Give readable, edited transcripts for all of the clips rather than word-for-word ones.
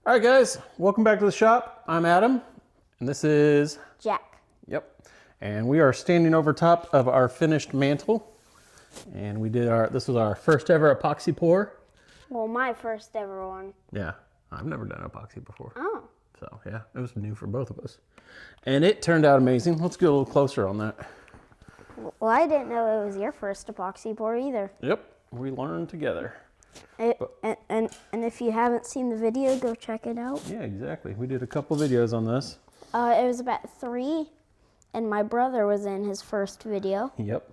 All right, guys, welcome back to the shop. I'm Adam, and this is Jack. Yep. And we are standing over top of our finished mantle, and this was our first ever epoxy pour. Well, my first ever one. Yeah, I've never done epoxy before. Oh. So yeah, it was new for both of us, and it turned out amazing. Let's get a little closer on that. Well, I didn't know it was your first epoxy pour either. Yep, we learned together. And if you haven't seen the video, go check it out. Yeah, exactly. We did a couple videos on this. It was about 3, and my brother was in his first video. Yep.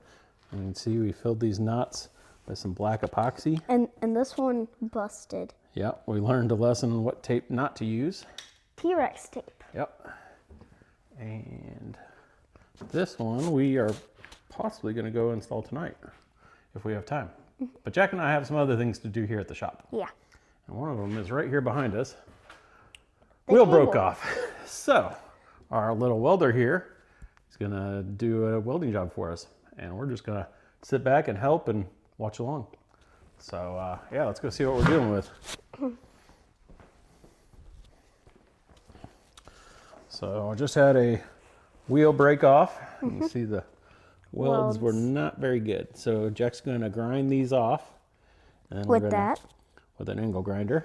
And you can see we filled these knots with some black epoxy. And this one busted. Yep, we learned a lesson on what tape not to use. T-Rex tape. Yep. And this one we are possibly going to go install tonight if we have time. But Jack and I have some other things to do here at the shop. Yeah. And one of them is right here behind us. Wheel broke off. So our little welder here is going to do a welding job for us. And we're just going to sit back and help and watch along. So yeah, let's go see what we're dealing with. So I just had a wheel break off. You can see the welds were not very good. So Jack's going to grind these off. And With an angle grinder.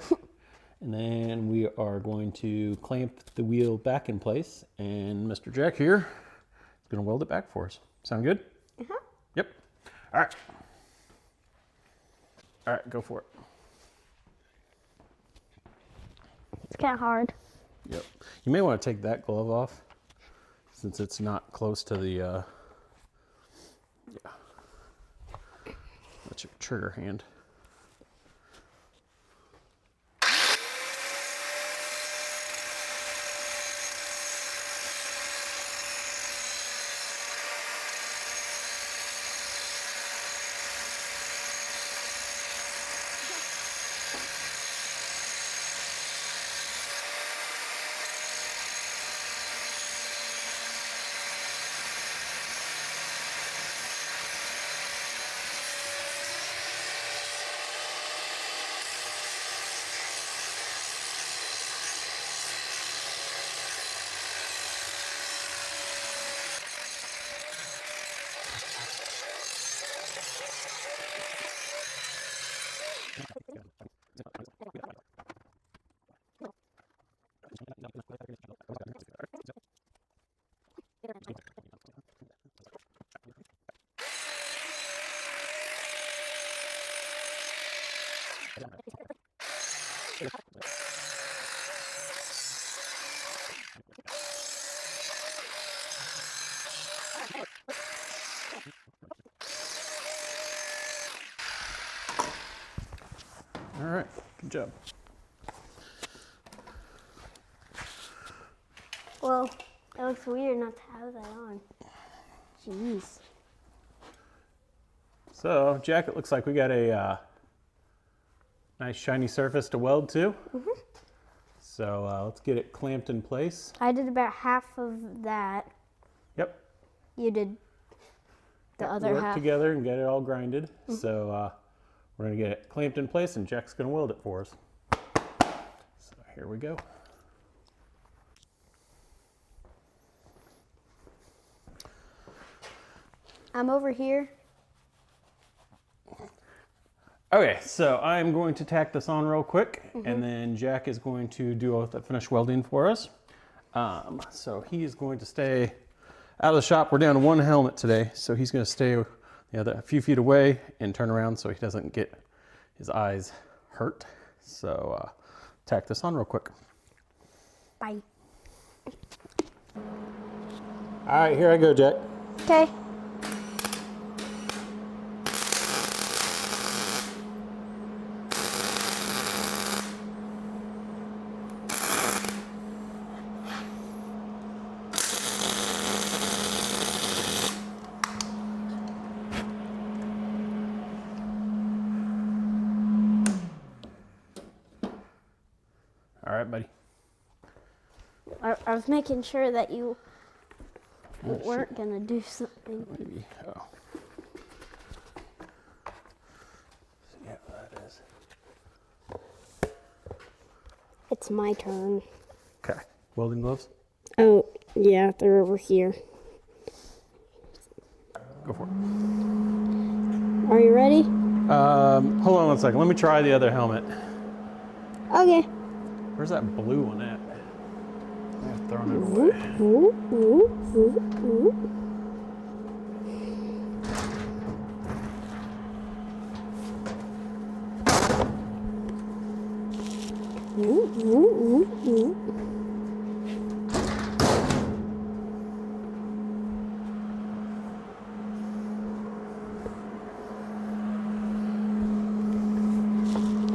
And then we are going to clamp the wheel back in place. And Mr. Jack here is going to weld it back for us. Sound good? Uh-huh. Yep. All right. All right, go for it. It's kind of hard. Yep. You may want to take that glove off since it's not close to the, yeah. That's your trigger hand. All right, good job. Well, it looks weird not to have that on. Jeez. So, Jack, it looks like we got a nice shiny surface to weld to. So let's get it clamped in place. I did about half of that. Yep. You did the other Work half. together and get it all grinded. So we're going to get it clamped in place and Jack's going to weld it for us. So here we go. I'm over here. Okay, so I'm going to tack this on real quick, and then Jack is going to do all the finished welding for us. So he is going to stay out of the shop. We're down to one helmet today, so he's going to stay a few feet away and turn around so he doesn't get his eyes hurt. So tack this on real quick. Bye. All right, here I go, Jack. Okay. All right, buddy. I was making sure that you weren't going to do something. Maybe. Oh. Yeah, that is. It's my turn. Okay. Welding gloves? Oh, yeah, they're over here. Go for it. Are you ready? Hold on one second. Let me try the other helmet. Okay. Where's that blue one at? I've thrown it away.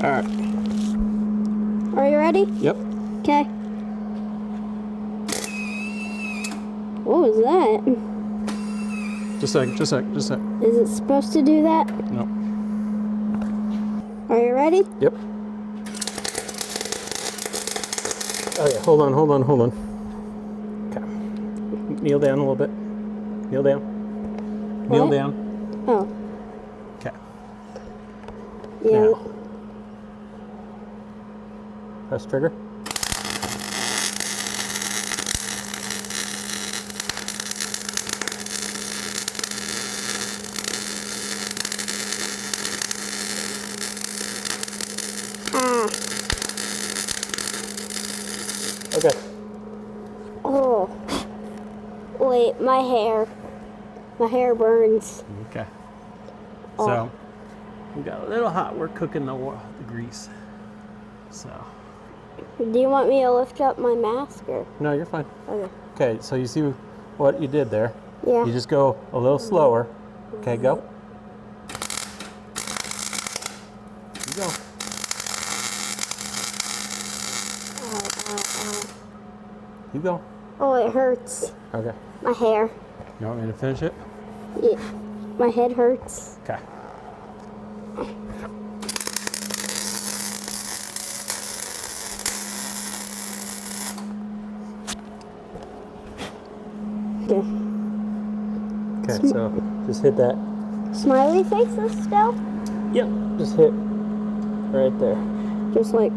All right. Are you ready? Yep. Okay. What was that? Just a sec. Is it supposed to do that? No. Are you ready? Yep. Okay, hold on. Okay. Kneel down a little bit. Kneel down. Kneel What? down. Oh, Okay. yeah. Now. Press trigger. Ah. Okay. Oh. Wait, my hair. My hair burns. Okay. Oh. So we got a little hot. We're cooking the grease. So. Do you want me to lift up my mask or? No, you're fine. Okay. Okay, so you see what you did there? Yeah. You just go a little slower. Okay, go. You go. You go. Oh, it hurts. Okay. My hair. You want me to finish it? Yeah. My head hurts. Okay. Okay. Okay, so just hit that. Smiley faces still? Yep. Just hit right there. Just like,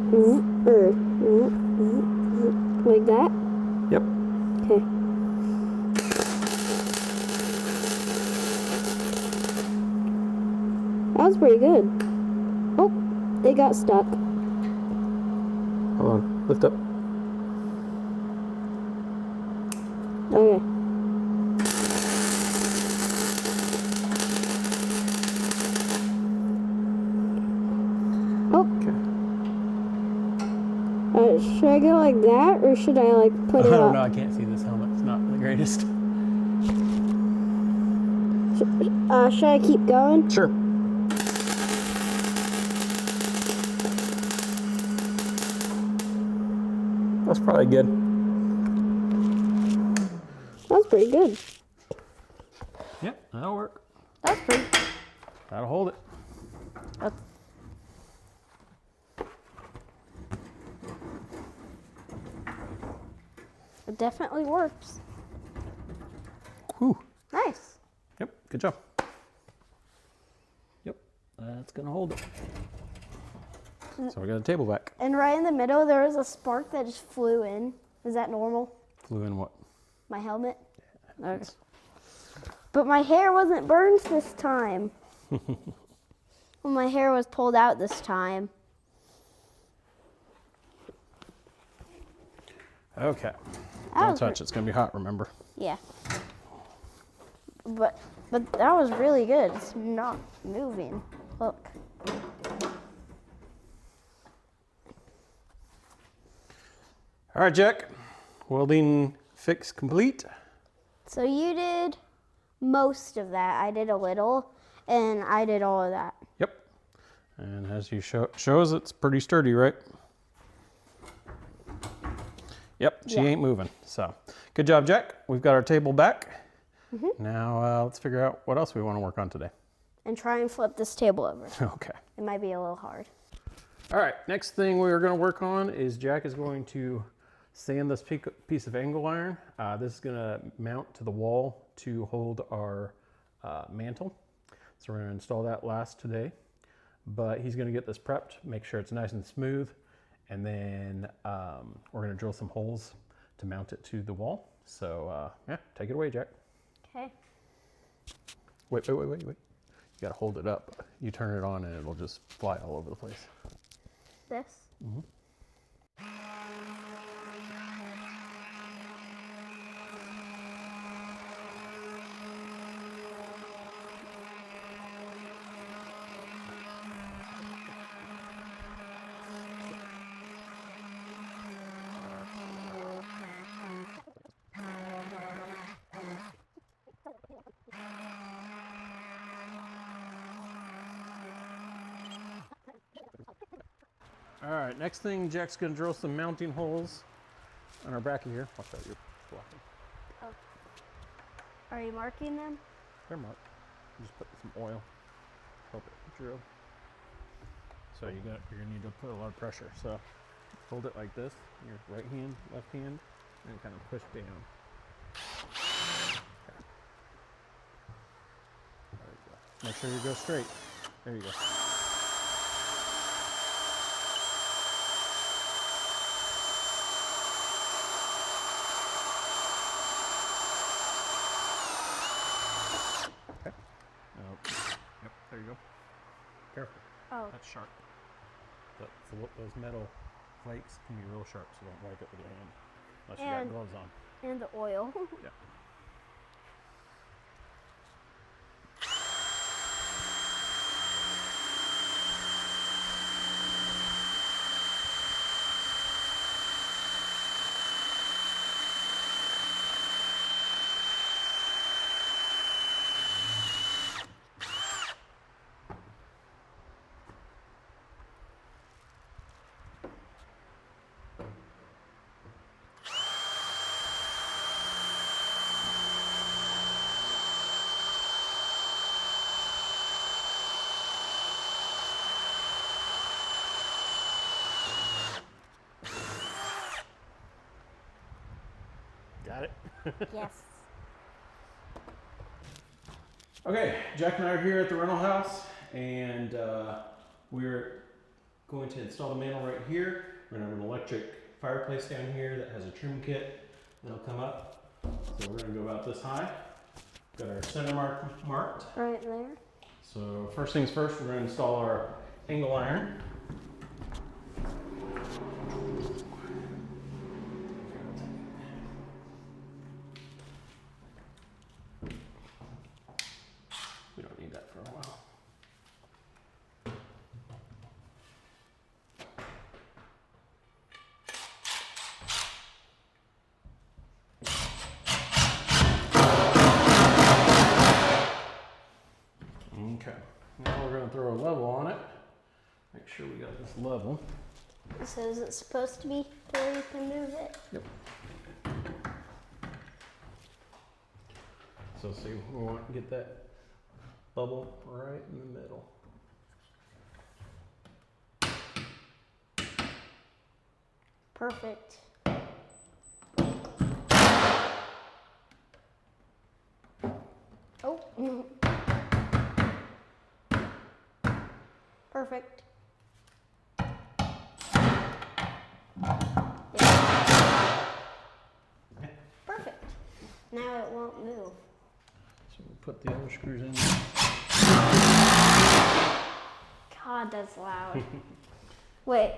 like that? Yep. Okay. That was pretty good. Oh, it got stuck. Hold on. Lift up. Okay. Oh, Okay. should I go like that or should I like put I it don't up? know. I can't see this helmet. It's not the greatest. Should I keep going? Sure. That's probably good. That's pretty good. Yep, that'll work. That's pretty. That'll hold it. That's, it definitely works. Whew. Nice. Yep, good job. Yep, that's gonna hold it. So we got a table back. And right in the middle, there was a spark that just flew in. Is that normal? Flew in what? My helmet? Okay. But my hair wasn't burned this time. Well, my hair was pulled out this time. Okay. That Don't was touch. It's gonna be hot. Remember. Yeah. But that was really good. It's not moving. Look. All right, Jack. Welding fix complete. So you did most of that. I did a little, and I did all of that. Yep. And as you shows, it's pretty sturdy, right? Yep. She Yeah. ain't moving. So, good job, Jack. We've got our table back. Now let's figure out what else we want to work on today. And try and flip this table over. Okay. It might be a little hard. All right. Next thing we're going to work on is Jack is going to sand this piece of angle iron. This is going to mount to the wall to hold our mantle. So we're going to install that last today. But he's going to get this prepped, make sure it's nice and smooth, and then we're gonna drill some holes to mount it to the wall. So yeah, take it away, Jack. Okay. Wait. You gotta hold it up. You turn it on and it'll just fly all over the place. This? Mm-hmm. All right, next thing, Jack's gonna drill some mounting holes on our back of here. Watch out, you're blocking. Oh. Are you marking them? They're marked. Just put some oil, help it drill. So you're gonna need to put a lot of pressure. So hold it like this, your right hand, left hand, and kind of push down. Okay. There you go. Make sure you go straight. There you go. Yep, there you go. Careful. Oh. That's sharp. Those metal flakes can be real sharp, so don't wipe it with your hand. Unless you got gloves on. And the oil. Yeah. Got it? Yes. Okay, Jack and I are here at the rental house, and we're going to install the mantle right here. We're going to have an electric fireplace down here that has a trim kit that'll come up. So we're going to go about this high. Got our center mark marked. Right there. So first things first, we're going to install our angle iron. We don't need that for a while. Okay, now we're going to throw a level on it. Make sure we got this level. So is it supposed to be where you can move it? Yep. So see, we want to get that bubble right in the middle. Perfect. Oh. Perfect. Yeah. Perfect. Now it won't move. So we'll put the other screws in. God, that's loud. Wait.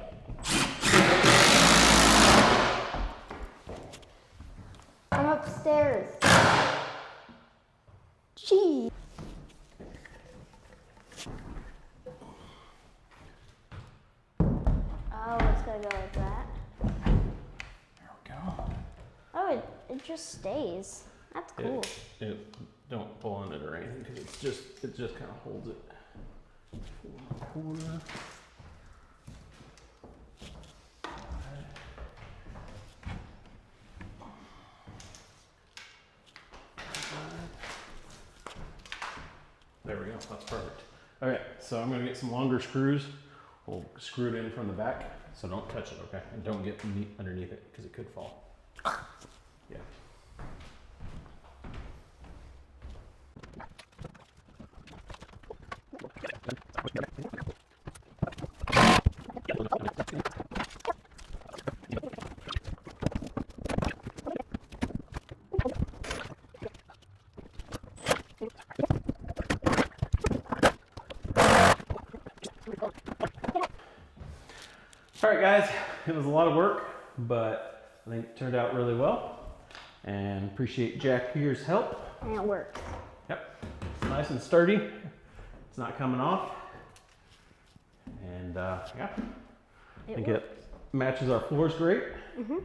I'm upstairs. Gee. Oh, it's gonna go like that. There we go. Oh, it just stays. That's cool. It don't pull on it or anything because it just kind of holds it. Corner. There we go, that's perfect. Okay, so I'm gonna get some longer screws. We'll screw it in from the back, so don't touch it, okay? And don't get underneath it, because it could fall. Yeah. All right, guys, it was a lot of work, but I think it turned out really well. And appreciate Jack here's help. And it works. Yep, it's nice and sturdy. It's not coming off. And yeah, I think it matches our floors great. Mm-hmm.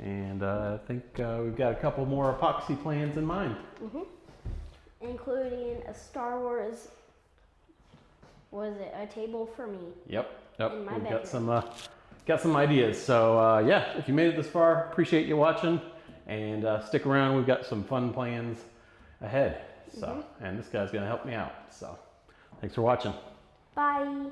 And I think we've got a couple more epoxy plans in mind. Mm-hmm. Including a Star Wars, a table for me? Yep. In my We've bedroom. got some ideas. So yeah, if you made it this far, appreciate you watching, and stick around. We've got some fun plans ahead. So, and this guy's gonna help me out. So, thanks for watching. Bye.